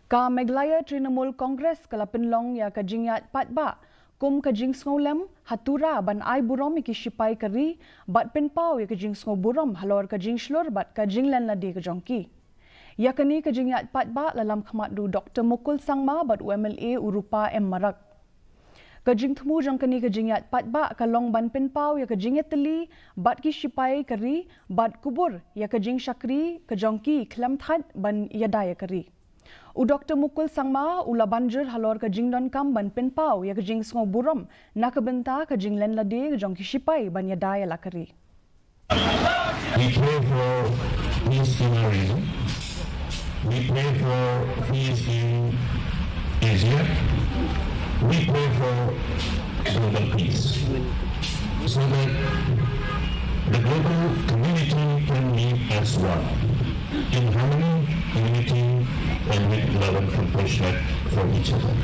Ka Meglaya Trinamool Congress kala Pynlong ya ka Jingiaid Paidbah kum ka jing sngolem Tura ban ai Burom ki Shipai kari bat penpau ya ka jing sngo Burom halor ka jing shlur bat ka jing Lade ka jongki. Ya kani ka Jingiaid Paidbah lalam khamadu Dr. Mukul Sangma bat UMLA Urupa M Marak. Ka jing thmu jong kani ka Jingiaid Paidbah ka long ban penpau ya ka jing eteli bat ki Shipai kari bat kubur ya ka jing shakri ka jongki khlam that ban Iada ya kari. U Dr. Mukul Sangma ula banjir halor ka jingdon kam ban penpau ya ka jing sngo Burom na ka benta ka jing Lade ka jong ki Shipai ban Iada ya lakari. We pray for peace in our region. We pray for peace in Asia. We pray for global peace. So that the global community can live as one, in harmony, unity, and with love and compassion for each other.